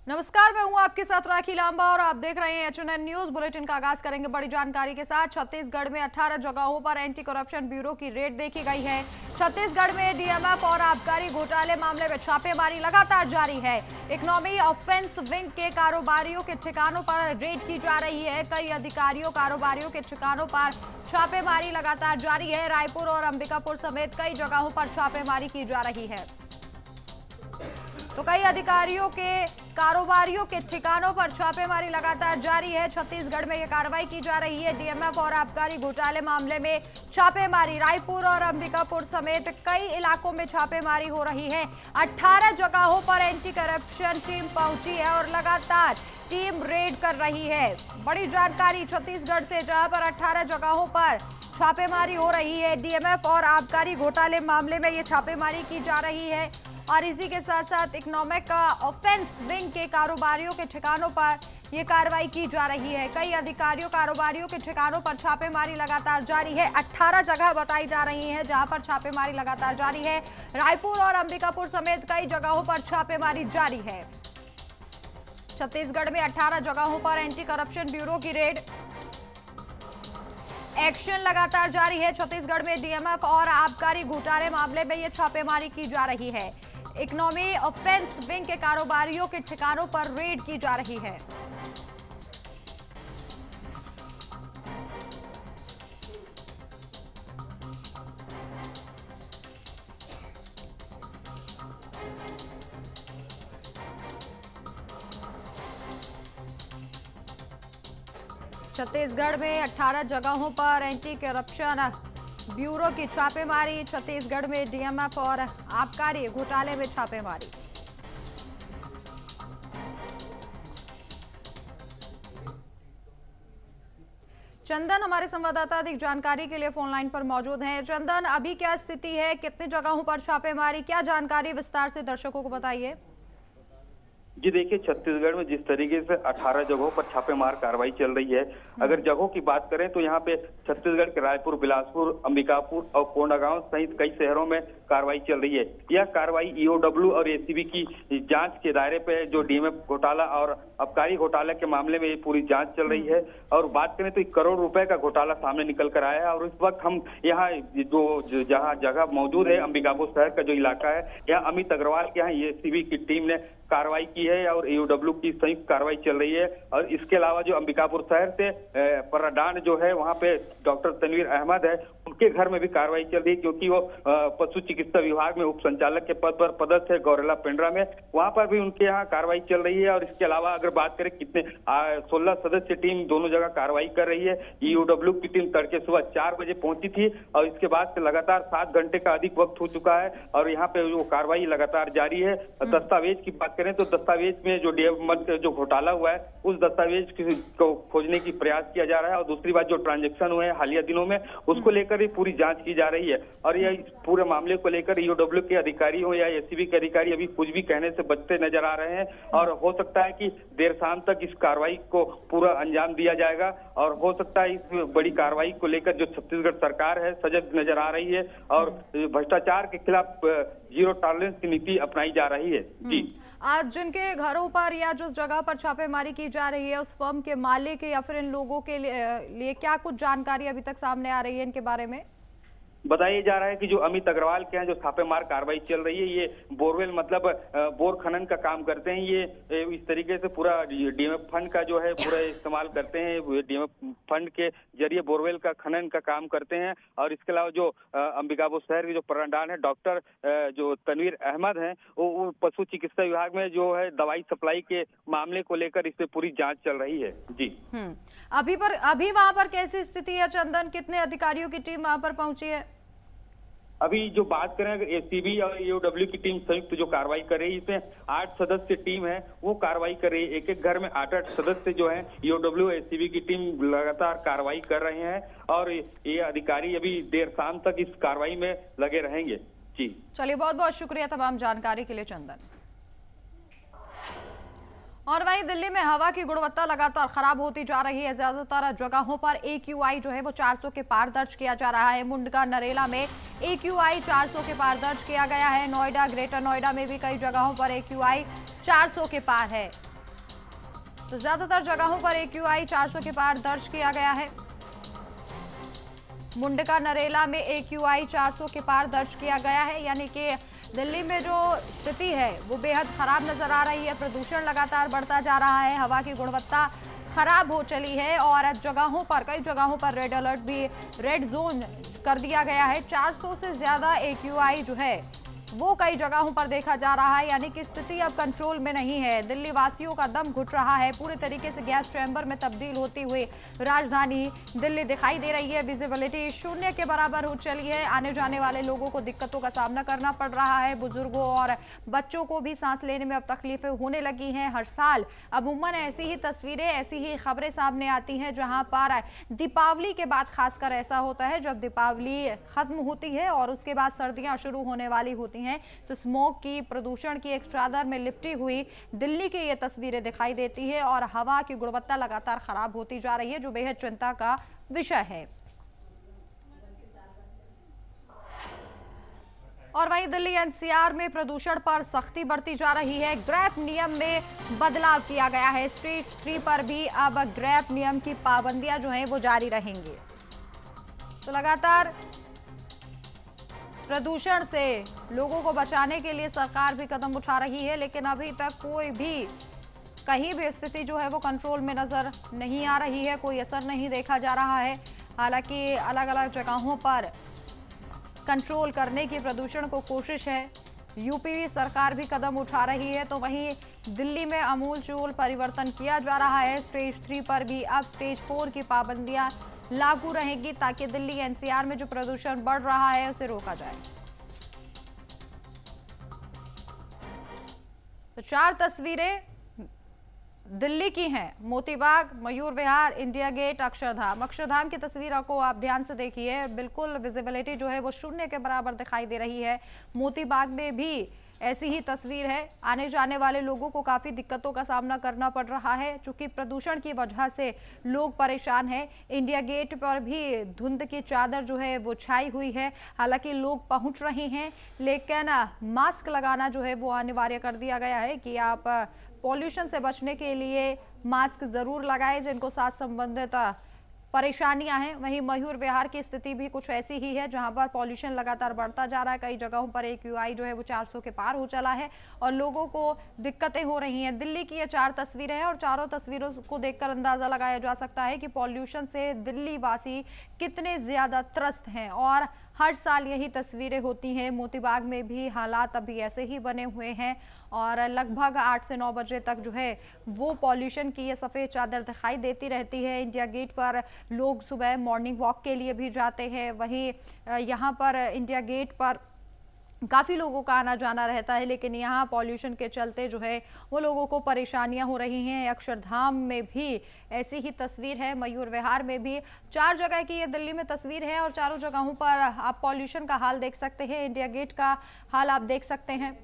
नमस्कार, मैं हूं आपके साथ राखी लांबा और आप देख रहे हैं HNN न्यूज बुलेटिन का आगाज करेंगे बड़ी जानकारी के साथ। छत्तीसगढ़ में 18 जगहों पर एंटी करप्शन ब्यूरो की रेड देखी गई है। छत्तीसगढ़ में डीएमएफ और आबकारी घोटाले मामले में छापेमारी लगातार जारी है। इकोनॉमी ऑफेंस विंग के कारोबारियों के ठिकानों पर रेड की जा रही है। कई अधिकारियों कारोबारियों के ठिकानों पर छापेमारी लगातार जारी है। रायपुर और अंबिकापुर समेत कई जगहों पर छापेमारी की जा रही है। तो कई अधिकारियों के कारोबारियों के ठिकानों पर छापेमारी लगातार जारी है। छत्तीसगढ़ में यह कार्रवाई की जा रही है। डीएमएफ और आबकारी घोटाले मामले में छापेमारी रायपुर और अंबिकापुर समेत कई इलाकों में छापेमारी हो रही है। 18 जगहों पर एंटी करप्शन टीम पहुंची है और लगातार टीम रेड कर रही है। बड़ी जानकारी छत्तीसगढ़ से, जहां पर 18 जगहों पर छापेमारी हो रही है। डीएमएफ और आबकारी घोटाले मामले में ये छापेमारी की जा रही है और इसी के साथ साथ इकोनॉमिक ऑफेंस विंग के कारोबारियों के ठिकानों पर यह कार्रवाई की जा रही है। कई अधिकारियों कारोबारियों के ठिकानों पर छापेमारी लगातार जारी है। 18 जगह बताई जा रही हैं जहां पर छापेमारी लगातार जारी है। रायपुर और अंबिकापुर समेत कई जगहों पर छापेमारी जारी है। छत्तीसगढ़ में 18 जगहों पर एंटी करप्शन ब्यूरो की रेड एक्शन लगातार जारी है। छत्तीसगढ़ में डीएमएफ और आबकारी घोटाले मामले में यह छापेमारी की जा रही है। इकोनॉमी ऑफेंस विंग के कारोबारियों के ठिकानों पर रेड की जा रही है। छत्तीसगढ़ में 18 जगहों पर एंटी करप्शन ब्यूरो की छापेमारी। छत्तीसगढ़ में डीएमएफ और आबकारी घोटाले में छापेमारी। चंदन हमारे संवाददाता अधिक जानकारी के लिए फोन लाइन पर मौजूद हैं। चंदन, अभी क्या स्थिति है, कितनी जगहों पर छापेमारी, क्या जानकारी विस्तार से दर्शकों को बताइए। जी देखिए, छत्तीसगढ़ में जिस तरीके से 18 जगहों पर छापेमार कार्रवाई चल रही है, अगर जगहों की बात करें तो यहाँ पे छत्तीसगढ़ के रायपुर, बिलासपुर, अंबिकापुर और कोंडागांव सहित कई शहरों में कार्रवाई चल रही है। यह कार्रवाई ईओडब्ल्यू और एसीबी की जांच के दायरे पे जो डीएमएफ घोटाला और आबकारी घोटाला के मामले में ये पूरी जांच चल रही है। और बात करें तो 1 करोड़ रुपए का घोटाला सामने निकल कर आया है। और इस वक्त हम यहाँ जो जहाँ जगह मौजूद है, अंबिकापुर शहर का जो इलाका है, यहाँ अमित अग्रवाल के यहाँ एसीबी की टीम ने कार्रवाई की है और ईओडब्ल्यू की संयुक्त कार्रवाई चल रही है। और इसके अलावा जो अंबिकापुर शहर से परडांड जो है, वहाँ पे डॉक्टर तनवीर अहमद है, उनके घर में भी कार्रवाई चल रही है, क्योंकि वो पशु चिकित्सा विभाग में उप संचालक के पद पर पदस्थ है गौरेला पेंड्रा में। वहाँ पर भी उनके यहाँ कार्रवाई चल रही है। और इसके अलावा अगर बात करें कितने 16 सदस्य टीम दोनों जगह कार्रवाई कर रही है। ईओडब्ल्यू की टीम तड़के सुबह 4 बजे पहुंची थी और इसके बाद से लगातार 7 घंटे का अधिक वक्त हो चुका है और यहाँ पे वो कार्रवाई लगातार जारी है। दस्तावेज की बात करें तो दस्तावेज में जो डीएमएफ जो घोटाला हुआ है, उस दस्तावेज को खोजने की प्रयास किया जा रहा है। और दूसरी बात, जो ट्रांजैक्शन हुए हैं हालिया दिनों में, उसको लेकर ही पूरी जांच की जा रही है। और यह पूरे मामले को लेकर ईओडब्ल्यू के अधिकारी हो या एसीबी के अधिकारी अभी कुछ भी कहने से बचते नजर आ रहे हैं। और हो सकता है कि देर शाम तक इस कार्रवाई को पूरा अंजाम दिया जाएगा। और हो सकता है इस बड़ी कार्रवाई को लेकर जो छत्तीसगढ़ सरकार है सजग नजर आ रही है और भ्रष्टाचार के खिलाफ जीरो टॉलरेंस की नीति अपनाई जा रही है। जी, आज जिनके घरों पर या जिस जगह पर छापेमारी की जा रही है, उस फर्म के मालिक या फिर इन लोगों के लिए क्या कुछ जानकारी अभी तक सामने आ रही है इनके बारे में? बताया जा रहा है कि जो अमित अग्रवाल के यहाँ जो छापेमार कार्रवाई चल रही है, ये बोरवेल मतलब बोर खनन का काम करते हैं। ये इस तरीके से पूरा डीएमएफ फंड का जो है पूरा इस्तेमाल करते हैं। डीएमएफ फंड के जरिए बोरवेल का खनन का काम करते हैं। और इसके अलावा जो अंबिकापुर शहर के जो प्रधान है डॉक्टर जो तनवीर अहमद हैं, वो पशु चिकित्सा विभाग में जो है दवाई सप्लाई के मामले को लेकर इस पे पूरी जाँच चल रही है। जी, अभी वहाँ पर कैसी स्थिति है चंदन? कितने अधिकारियों की टीम वहाँ पर पहुंची है? अभी जो बात करें, एसीबी और ईओडब्ल्यू की टीम संयुक्त जो कार्रवाई कर रही है, इसमें 8 सदस्य टीम है, वो कार्रवाई कर रही है। एक घर में 8-8 सदस्य जो हैं, ईओडब्ल्यू एसीबी की टीम लगातार कार्रवाई कर रहे हैं। और ये अधिकारी अभी देर शाम तक इस कार्रवाई में लगे रहेंगे। जी, चलिए, बहुत बहुत शुक्रिया तमाम जानकारी के लिए चंदन। और वहीं दिल्ली में हवा की गुणवत्ता लगातार खराब होती जा रही है। ज्यादातर जगहों पर AQI जो है वो 400 के पार दर्ज किया जा रहा है। मुंडका, नरेला में AQI 400 के पार दर्ज किया गया है। नोएडा, ग्रेटर नोएडा में भी कई जगहों पर AQI 400 के पार है। तो ज्यादातर जगहों पर AQI 400 के पार दर्ज किया गया है। मुंडका नरेला में AQI 400 के पार दर्ज किया गया है, यानी कि दिल्ली में जो स्थिति है वो बेहद खराब नजर आ रही है। प्रदूषण लगातार बढ़ता जा रहा है, हवा की गुणवत्ता खराब हो चली है और जगहों पर, कई जगहों पर रेड अलर्ट भी, रेड जोन कर दिया गया है। 400 से ज्यादा AQI जो है वो कई जगहों पर देखा जा रहा है, यानी कि स्थिति अब कंट्रोल में नहीं है। दिल्ली वासियों का दम घुट रहा है, पूरे तरीके से गैस चैम्बर में तब्दील होती हुई राजधानी दिल्ली दिखाई दे रही है। विजिबिलिटी शून्य के बराबर हो चली है। आने जाने वाले लोगों को दिक्कतों का सामना करना पड़ रहा है। बुजुर्गों और बच्चों को भी सांस लेने में अब तकलीफें होने लगी हैं। हर साल अमूमन ऐसी ही तस्वीरें, ऐसी ही खबरें सामने आती हैं, जहां पर दीपावली के बाद खासकर ऐसा होता है, जब दीपावली खत्म होती है और उसके बाद सर्दियां शुरू होने वाली होती हैं, तो स्मोक की, प्रदूषण की एक चादर में लिपटी हुई दिल्ली की ये तस्वीरें दिखाई देती है और हवा की गुणवत्ता लगातार खराब होती जा रही है, जो बेहद चिंता का विषय है। और वहीं दिल्ली NCR में प्रदूषण पर सख्ती बढ़ती जा रही है। ग्रैप नियम में बदलाव किया गया है। स्टेज 3 पर भी अब ग्रैप नियम की पाबंदियां जो हैं वो जारी रहेंगी। तो लगातार प्रदूषण से लोगों को बचाने के लिए सरकार भी कदम उठा रही है, लेकिन अभी तक कोई भी, कहीं भी स्थिति जो है वो कंट्रोल में नजर नहीं आ रही है, कोई असर नहीं देखा जा रहा है। हालांकि अलग अलग जगहों पर कंट्रोल करने की प्रदूषण को कोशिश है, यूपी सरकार भी कदम उठा रही है, तो वहीं दिल्ली में अमूलचूल परिवर्तन किया जा रहा है। स्टेज 3 पर भी अब स्टेज 4 की पाबंदियां लागू रहेगी, ताकि दिल्ली NCR में जो प्रदूषण बढ़ रहा है उसे रोका जाए। तो 4 तस्वीरें दिल्ली की हैं, मोतीबाग, मयूर विहार, इंडिया गेट, अक्षरधाम। अक्षरधाम की तस्वीर को आप ध्यान से देखिए, बिल्कुल विजिबिलिटी जो है वो शून्य के बराबर दिखाई दे रही है। मोतीबाग में भी ऐसी ही तस्वीर है। आने जाने वाले लोगों को काफ़ी दिक्कतों का सामना करना पड़ रहा है, चूंकि प्रदूषण की वजह से लोग परेशान हैं। इंडिया गेट पर भी धुंध की चादर जो है वो छाई हुई है। हालांकि लोग पहुंच रहे हैं, लेकिन मास्क लगाना जो है वो अनिवार्य कर दिया गया है कि आप पॉल्यूशन से बचने के लिए मास्क ज़रूर लगाएं, जिनको सांस संबंधित परेशानियां हैं। वहीं मयूर विहार की स्थिति भी कुछ ऐसी ही है, जहां पर पॉल्यूशन लगातार बढ़ता जा रहा है। कई जगहों पर AQI जो है वो 400 के पार हो चला है और लोगों को दिक्कतें हो रही हैं। दिल्ली की ये 4 तस्वीरें हैं और चारों तस्वीरों को देखकर अंदाजा लगाया जा सकता है कि पॉल्यूशन से दिल्ली वासी कितने ज्यादा त्रस्त हैं और हर साल यही तस्वीरें होती हैं। मोतीबाग में भी हालात अभी ऐसे ही बने हुए हैं और लगभग 8 से 9 बजे तक जो है वो पॉल्यूशन की ये सफ़ेद चादर दिखाई देती रहती है। इंडिया गेट पर लोग सुबह मॉर्निंग वॉक के लिए भी जाते हैं। वहीं यहाँ पर इंडिया गेट पर काफ़ी लोगों का आना जाना रहता है, लेकिन यहाँ पॉल्यूशन के चलते जो है वो लोगों को परेशानियाँ हो रही हैं। अक्षरधाम में भी ऐसी ही तस्वीर है, मयूर विहार में भी। 4 जगह की ये दिल्ली में तस्वीर है और चारों जगहों पर आप पॉल्यूशन का हाल देख सकते हैं। इंडिया गेट का हाल आप देख सकते हैं।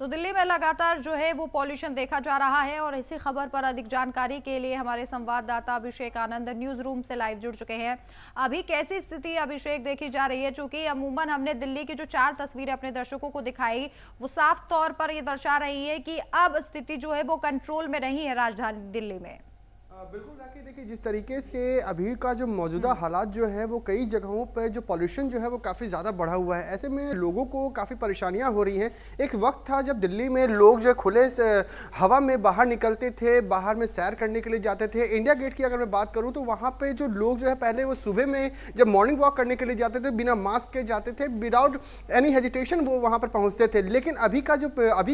तो दिल्ली में लगातार जो है वो पॉल्यूशन देखा जा रहा है और इसी खबर पर अधिक जानकारी के लिए हमारे संवाददाता अभिषेक आनंद न्यूज रूम से लाइव जुड़ चुके हैं। अभी कैसी स्थिति अभिषेक देखी जा रही है? चूंकि अमूमन हमने दिल्ली की जो 4 तस्वीरें अपने दर्शकों को दिखाई, वो साफ तौर पर ये दर्शा रही है कि अब स्थिति जो है वो कंट्रोल में नहीं है राजधानी दिल्ली में। बिल्कुल राखी, देखिए जिस तरीके से अभी का जो मौजूदा हालात जो है वो कई जगहों पर जो पॉल्यूशन जो है वो काफ़ी ज़्यादा बढ़ा हुआ है। ऐसे में लोगों को काफ़ी परेशानियां हो रही हैं। एक वक्त था जब दिल्ली में लोग जो खुले से हवा में बाहर निकलते थे, बाहर में सैर करने के लिए जाते थे। इंडिया गेट की अगर मैं बात करूँ तो वहाँ पर जो लोग जो है पहले वो सुबह में जब मॉर्निंग वॉक करने के लिए जाते थे, बिना मास्क के जाते थे, विदाउट एनी हेजिटेशन वो वहाँ पर पहुँचते थे। लेकिन अभी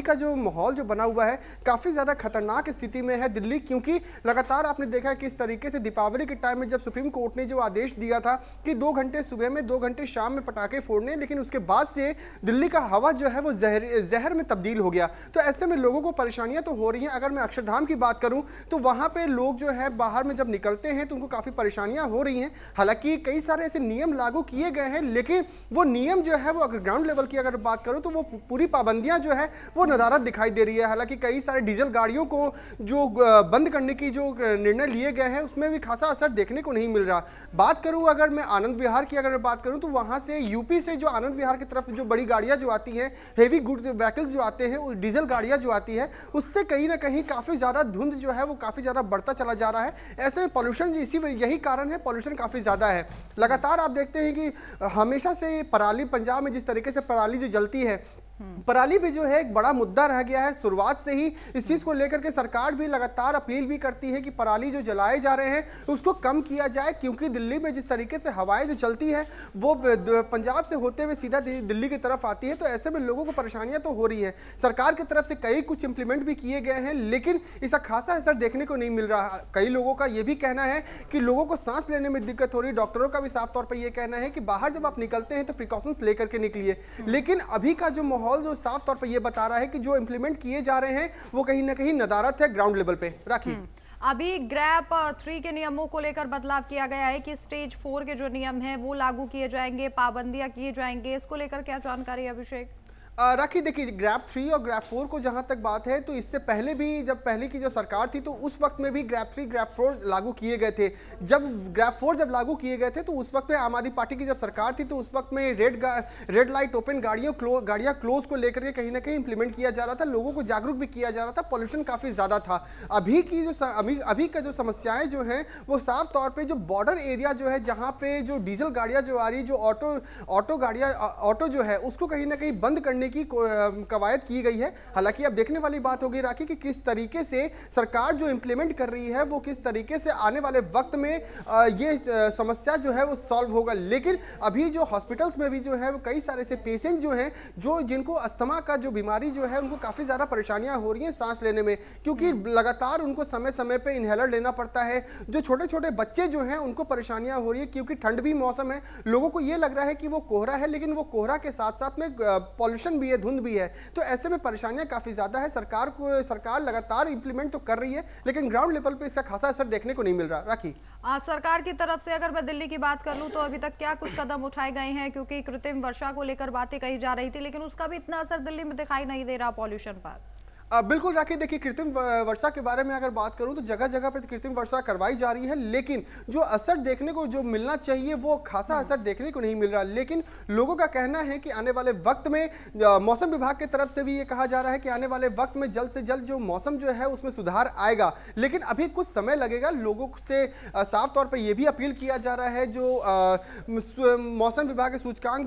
का जो माहौल जो बना हुआ है काफ़ी ज़्यादा खतरनाक स्थिति में है दिल्ली, क्योंकि लगातार आपने देखा किस तरीके से दीपावली के टाइम में जब सुप्रीम कोर्ट ने जो आदेश दिया था कि 2 घंटे सुबह में 2 घंटे शाम में पटाखे फोड़ने, लेकिन उसके बाद से दिल्ली का हवा जो है वो जहर में तब्दील हो गया। तो ऐसे में लोगों को परेशानियां तो हो रही हैं। अगर मैं अक्षरधाम की बात करूं तो वहां पे लोग जो है बाहर में जब निकलते हैं तो उनको काफी परेशानियां हो रही हैं। हालांकि कई सारे ऐसे नियम लागू किए गए हैं, लेकिन वो नियम जो है वो अगर ग्राउंड लेवल की अगर बात करूं तो वो पूरी पाबंदियां जो है वो नदारद दिखाई दे रही है। हालांकि कई सारे डीजल गाड़ियों को जो बंद करने की जो निर्णय लिए गए हैं उसमें भी खासा असर देखने को नहीं मिल रहा। बात करूं अगर मैं आनंद विहार की अगर मैं बात करूं तो वहां से यूपी से जो आनंद विहार की तरफ जो बड़ी गाड़ियां जो आती हैं, हेवी गुड व्हीकल्स जो आते हैं, डीजल गाड़ियां जो आती है, उससे कहीं ना कहीं काफी ज्यादा धुंध जो है वो काफी ज्यादा बढ़ता चला जा रहा है। ऐसे में पॉल्यूशन यही कारण है, पॉल्यूशन काफी ज्यादा है। लगातार आप देखते हैं कि हमेशा से पराली, पंजाब में जिस तरीके से पराली जो जलती है, पराली भी जो है एक बड़ा मुद्दा रह गया है। शुरुआत से ही इस चीज को लेकर के सरकार भी लगातार अपील भी करती है कि पराली जो जलाए जा रहे हैं उसको कम किया जाए, क्योंकि दिल्ली में जिस तरीके से हवाएं जो चलती है वो पंजाब से होते हुए सीधा दिल्ली की तरफ आती है, तो ऐसे में लोगों को परेशानियां तो हो रही है। सरकार की तरफ से कई कुछ इंप्लीमेंट भी किए गए हैं, लेकिन इसका खासा असर देखने को नहीं मिल रहा। कई लोगों का यह भी कहना है कि लोगों को सांस लेने में दिक्कत हो रही है। डॉक्टरों का भी साफ तौर पर यह कहना है कि बाहर जब आप निकलते हैं तो प्रिकॉशंस लेकर के निकलिए, लेकिन अभी का जो माहौल जो साफ तौर पर यह बता रहा है कि जो इंप्लीमेंट किए जा रहे हैं वो कहीं ना कहीं नदारत है ग्राउंड लेवल पे। राखी, अभी ग्रैप 3 के नियमों को लेकर बदलाव किया गया है कि स्टेज 4 के जो नियम हैं वो लागू किए जाएंगे, पाबंदियां किए जाएंगे। इसको लेकर क्या जानकारी है अभिषेक? राखी, देखिए ग्रैप 3 और ग्रैप 4 को जहां तक बात है तो इससे पहले भी जब पहले की जो सरकार थी तो उस वक्त में भी ग्रैप 3 ग्रैप 4 लागू किए गए थे। जब ग्रैप 4 जब लागू किए गए थे तो उस वक्त में आम आदमी पार्टी की जब सरकार थी तो उस वक्त में रेड लाइट ओपन गाड़ियां क्लोज को लेकर के कहीं ना कहीं इंप्लीमेंट किया जा रहा था, लोगों को जागरूक भी किया जा रहा था, पॉल्यूशन काफी ज्यादा था। अभी का जो समस्याएं जो हैं वो साफ तौर पर जो बॉर्डर एरिया जो है, जहाँ पे जो डीजल गाड़ियां जो आ रही, जो ऑटो जो है उसको कहीं ना कहीं बंद करने की कवायद की गई है। हालांकि अब देखने वाली बात होगी राखी कि किस तरीके से सरकार जो इंप्लीमेंट कर रही है वो किस तरीके से आने वाले वक्त में ये समस्या जो है वो सॉल्व होगा। लेकिन अभी जो हॉस्पिटल्स में भी जो है वो कई सारे से पेशेंट जो हैं जो जिनको अस्थमा का जो बीमारी जो है उनको काफी ज्यादा परेशानियां हो रही हैं सांस लेने में, क्योंकि लगातार उनको समय समय पे इनहेलर लेना पड़ता है। जो छोटे छोटे बच्चे जो हैं उनको परेशानियां हो रही है, क्योंकि ठंड भी मौसम है, लोगों को ये लग रहा है कि वो कोहरा है, लेकिन वो कोहरा के साथ साथ में पॉल्यूशन भी है, धुंध भी है। तो ऐसे में परेशानियां काफी ज्यादा है। सरकार लगातार इंप्लीमेंट तो कर रही है, लेकिन ग्राउंड लेवल पे इसका खासा असर देखने को नहीं मिल रहा। राखी, सरकार की तरफ से अगर मैं दिल्ली की बात कर लूं तो अभी तक क्या कुछ कदम उठाए गए हैं? क्योंकि कृत्रिम वर्षा को लेकर बातें कही जा रही थी, लेकिन उसका भी इतना असर दिल्ली में दिखाई नहीं दे रहा पॉल्यूशन पर। बिल्कुल राखी, देखिए कृत्रिम वर्षा के बारे में अगर बात करूं तो जगह जगह पर कृत्रिम वर्षा करवाई जा रही है, लेकिन जो असर देखने को जो मिलना चाहिए वो खासा असर देखने को नहीं मिल रहा। लेकिन लोगों का कहना है कि आने वाले वक्त में मौसम विभाग की तरफ से भी ये कहा जा रहा है कि आने वाले वक्त में जल्द से जल्द जो मौसम जो है उसमें सुधार आएगा, लेकिन अभी कुछ समय लगेगा। लोगों से साफ तौर पर यह भी अपील किया जा रहा है, जो मौसम विभाग के सूचकांक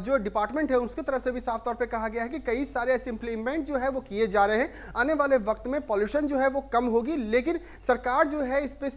जो डिपार्टमेंट है उसकी तरफ से भी साफ तौर पर कहा गया है कि कई सारे ऐसे इंप्लीमेंट जो है वो किए जा रहे हैं। आने वाले वक्त में पॉल्यूशन जो है वो कम होगी, लेकिन सरकार जो है इस पे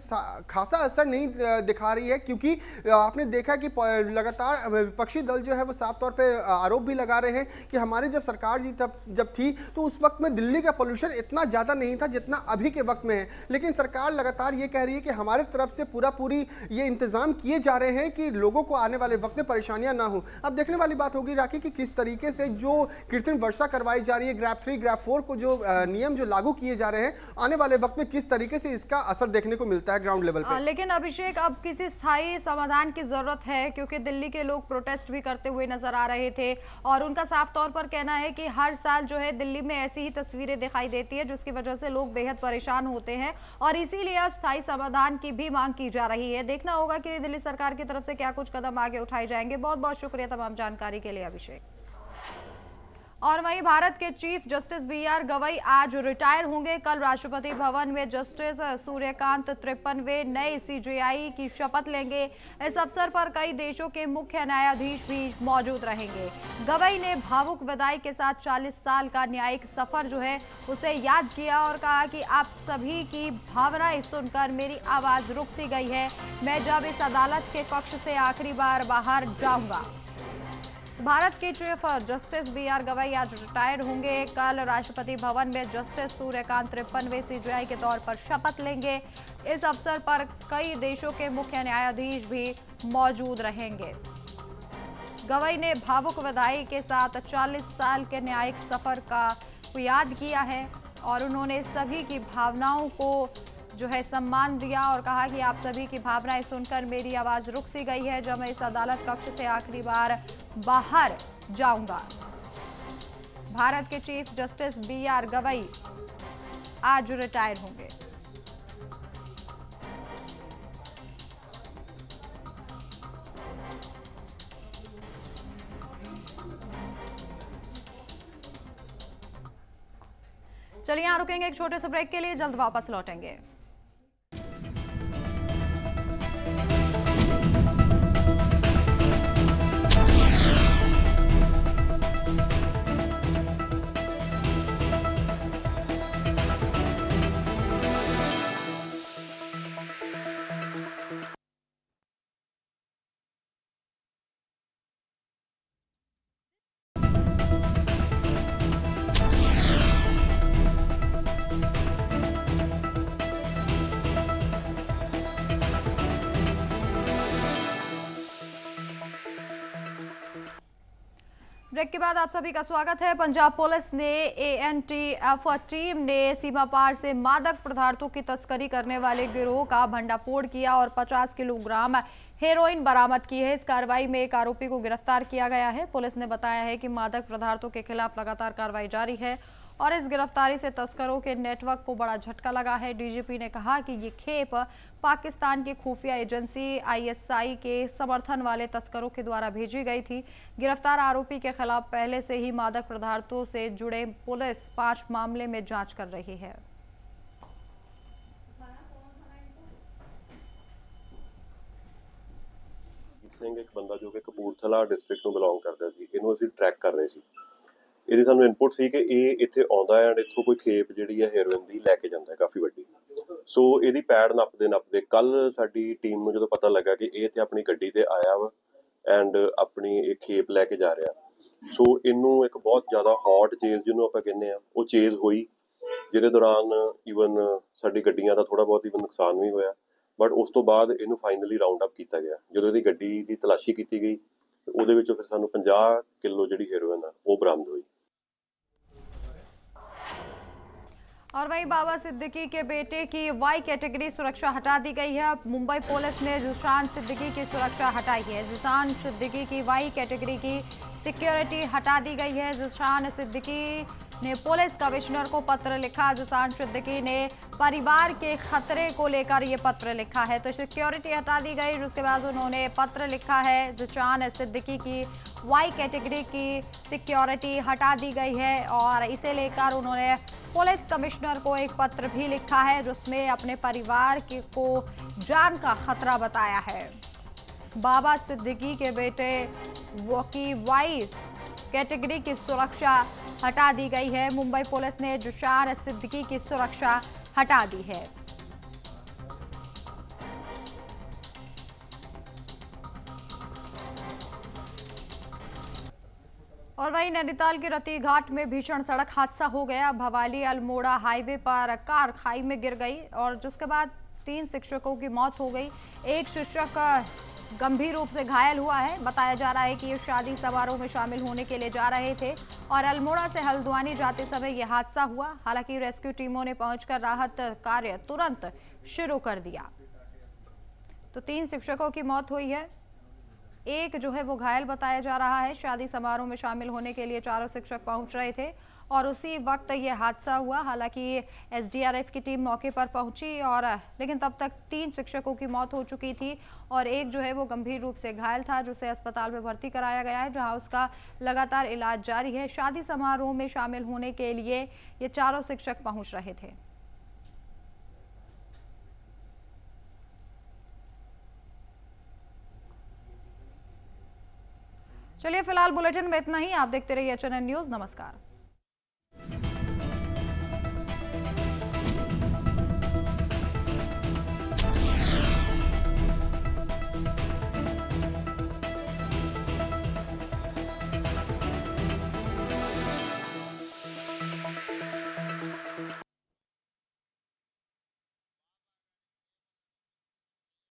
खासा असर नहीं दिखा रही है, क्योंकि आपने देखा कि लगातार विपक्षी दल जो है वो साफ तौर पे आरोप भी लगा रहे हैं कि हमारी जब सरकार जी जब थी तो उस वक्त में दिल्ली का पॉल्यूशन इतना ज्यादा नहीं था जितना अभी के वक्त में है। लेकिन सरकार लगातार ये कह रही है कि हमारे तरफ से पूरी ये इंतजाम किए जा रहे हैं कि लोगों को आने वाले वक्त में परेशानियां ना हो। अब देखने वाली बात होगी राखी कि किस तरीके से जो कृत्रिम वर्षा करवाई जा रही है, ग्रैप 3 ग्रैप 4 को जो नियम जो लागू किए जा रहे हैं, आने वाले वक्त में किस तरीके से इसका असर देखने को मिलता है ग्राउंड लेवल पे। लेकिन अभिषेक, अब किसी स्थायी समाधान की जरूरत है, क्योंकि दिल्ली के लोग प्रोटेस्ट भी करते हुए नजर आ रहे थे और उनका साफ तौर पर कहना है कि हर साल जो है दिल्ली में ऐसी ही तस्वीरें दिखाई देती है जिसकी वजह से लोग बेहद परेशान होते हैं और इसीलिए अब स्थायी समाधान की भी मांग की जा रही है। देखना होगा कि दिल्ली सरकार की तरफ से क्या कुछ कदम आगे उठाए जाएंगे। बहुत बहुत शुक्रिया तमाम जानकारी के लिए अभिषेक। और वहीं भारत के चीफ जस्टिस BR गवई आज रिटायर होंगे। कल राष्ट्रपति भवन में जस्टिस सूर्यकांत 53वें नए CJI की शपथ लेंगे। इस अवसर पर कई देशों के मुख्य न्यायाधीश भी मौजूद रहेंगे। गवई ने भावुक विदाई के साथ 40 साल का न्यायिक सफर जो है उसे याद किया और कहा कि आप सभी की भावनाएं सुनकर मेरी आवाज रुक सी गई है। मैं जब इस अदालत के कक्ष से आखिरी बार बाहर जाऊंगा। भारत के चीफ जस्टिस BR गवई आज रिटायर होंगे। कल राष्ट्रपति भवन में जस्टिस सूर्यकांत 53वें CJI के तौर पर शपथ लेंगे। इस अवसर पर कई देशों के मुख्य न्यायाधीश भी मौजूद रहेंगे। गवई ने भावुक विदाई के साथ 40 साल के न्यायिक सफर का याद किया है और उन्होंने सभी की भावनाओं को जो है सम्मान दिया और कहा कि आप सभी की भावनाएं सुनकर मेरी आवाज रुक सी गई है जब मैं इस अदालत कक्ष से आखिरी बार बाहर जाऊंगा। भारत के चीफ जस्टिस BR गवई आज रिटायर होंगे। चलिए यहाँ रुकेंगे एक छोटे से ब्रेक के लिए, जल्द वापस लौटेंगे। ब्रेक के बाद आप सभी का स्वागत है। पंजाब पुलिस ने एएनटीएफ टीम ने सीमा पार से मादक पदार्थों की तस्करी करने वाले गिरोह का भंडाफोड़ किया और 50 किलोग्राम हेरोइन बरामद की है। इस कार्रवाई में एक आरोपी को गिरफ्तार किया गया है। पुलिस ने बताया है कि मादक पदार्थों के खिलाफ लगातार कार्रवाई जारी है और इस गिरफ्तारी से तस्करों के नेटवर्क को बड़ा झटका लगा है। डीजीपी ने कहा कि ये खेप पाकिस्तान की खुफिया एजेंसी आईएसआई के समर्थन वाले तस्करों के द्वारा भेजी गई थी। गिरफ्तार आरोपी के खिलाफ पहले से ही मादक पदार्थों से जुड़े पुलिस 5 मामले में जांच कर रही है। ਸਿੰਘ ਇੱਕ ਬੰਦਾ ਜੋ ਕਿ ਕਪੂਰਥਲਾ ਡਿਸਟ੍ਰਿਕਟ ਨੂੰ ਬਿਲੋਂਗ ਕਰਦਾ ਸੀ, ਇਹਨੂੰ ਅਸੀਂ ਟਰੈਕ ਕਰ ਰਹੇ ਸੀ। ਇਹਦੀ ਸਾਨੂੰ ਇਨਪੁਟ ਸੀ ਕਿ ਇਹ ਇੱਥੇ ਆਉਂਦਾ ਹੈ ਐਂਡ ਇੱਥੋਂ ਕੋਈ ਖੇਪ ਜਿਹੜੀ ਹੈ ਹੈਰੋਇਨ ਦੀ ਲੈ ਕੇ ਜਾਂਦਾ ਹੈ ਕਾਫੀ ਵੱਡੀ। ਸੋ ਇਹਦੀ ਪੈੜ ਨੱਪਦੇ ਕੱਲ ਸਾਡੀ ਟੀਮ ਨੂੰ ਜਦੋਂ ਪਤਾ ਲੱਗਾ ਕਿ ਇਹ ਇੱਥੇ ਆਪਣੀ ਗੱਡੀ ਤੇ ਆਇਆ ਵਾ ਐਂਡ ਆਪਣੀ ਇਹ ਖੇਪ ਲੈ ਕੇ ਜਾ ਰਿਹਾ, ਸੋ ਇਹਨੂੰ ਇੱਕ ਬਹੁਤ ਜ਼ਿਆਦਾ ਹੌਟ ਚੇਜ਼ ਜਿਹਨੂੰ ਆਪਾਂ ਕਹਿੰਦੇ ਆ ਉਹ ਚੇਜ਼ ਹੋਈ, ਜਿਹਦੇ ਦੌਰਾਨ ਈਵਨ ਸਾਡੀ ਗੱਡੀਆਂ ਦਾ ਥੋੜਾ ਬਹੁਤ ਈਵਨ ਨੁਕਸਾਨ ਵੀ ਹੋਇਆ। ਬਟ ਉਸ ਤੋਂ ਬਾਅਦ ਇਹਨੂੰ ਫਾਈਨਲੀ ਰਾਉਂਡ ਅਪ ਕੀਤਾ ਗਿਆ। ਜਦੋਂ ਇਹਦੀ ਗੱਡੀ ਦੀ ਤਲਾਸ਼ੀ ਕੀਤੀ ਗਈ ਉਹਦੇ ਵਿੱਚੋਂ ਫਿਰ ਸਾਨੂੰ 50 ਕਿਲੋ ਜਿਹੜੀ ਹੈਰੋਇਨ ਆ ਉਹ ਬਰਾਮਦ ਹੋਈ। और वहीं बाबा सिद्दीकी के बेटे की वाई कैटेगरी सुरक्षा हटा दी गई है। मुंबई पुलिस ने ज़ीशान सिद्दीकी की सुरक्षा हटाई है। ज़ीशान सिद्दीकी की वाई कैटेगरी की सिक्योरिटी हटा दी गई है। ज़ीशान सिद्दीकी ने पुलिस कमिश्नर को पत्र लिखा। ज़ीशान सिद्दीकी ने परिवार के खतरे को लेकर ये पत्र लिखा है, तो सिक्योरिटी हटा दी गई। जिसके बाद उन्होंने पत्र लिखा है। ज़ीशान सिद्दीकी की वाई कैटेगरी की सिक्योरिटी हटा दी गई है और इसे लेकर उन्होंने पुलिस कमिश्नर को एक पत्र भी लिखा है जिसमें अपने परिवार को जान का खतरा बताया है। बाबा सिद्दीकी के बेटे की वाई कैटेगरी की सुरक्षा हटा दी गई है। मुंबई पुलिस ने ज़ीशान सिद्दीकी की सुरक्षा हटा दी है। और वहीं नैनीताल के रती घाट में भीषण सड़क हादसा हो गया। भवाली अल्मोड़ा हाईवे पर कार खाई में गिर गई और जिसके बाद 3 शिक्षकों की मौत हो गई। एक शिक्षक गंभीर रूप से घायल हुआ है। बताया जा रहा है कि ये शादी समारोह में शामिल होने के लिए जा रहे थे और अल्मोड़ा से हल्द्वानी जाते समय यह हादसा हुआ। हालांकि रेस्क्यू टीमों ने पहुंचकर राहत कार्य तुरंत शुरू कर दिया। तो 3 शिक्षकों की मौत हुई है, एक जो है वो घायल बताया जा रहा है। शादी समारोह में शामिल होने के लिए चारों शिक्षक पहुंच रहे थे और उसी वक्त ये हादसा हुआ। हालांकि एसडीआरएफ की टीम मौके पर पहुंची और लेकिन तब तक 3 शिक्षकों की मौत हो चुकी थी और एक जो है वो गंभीर रूप से घायल था, जिसे अस्पताल में भर्ती कराया गया है, जहां उसका लगातार इलाज जारी है। शादी समारोह में शामिल होने के लिए ये चारों शिक्षक पहुंच रहे थे। चलिए फिलहाल बुलेटिन में इतना ही। आप देखते रहिए HNN न्यूज़। नमस्कार।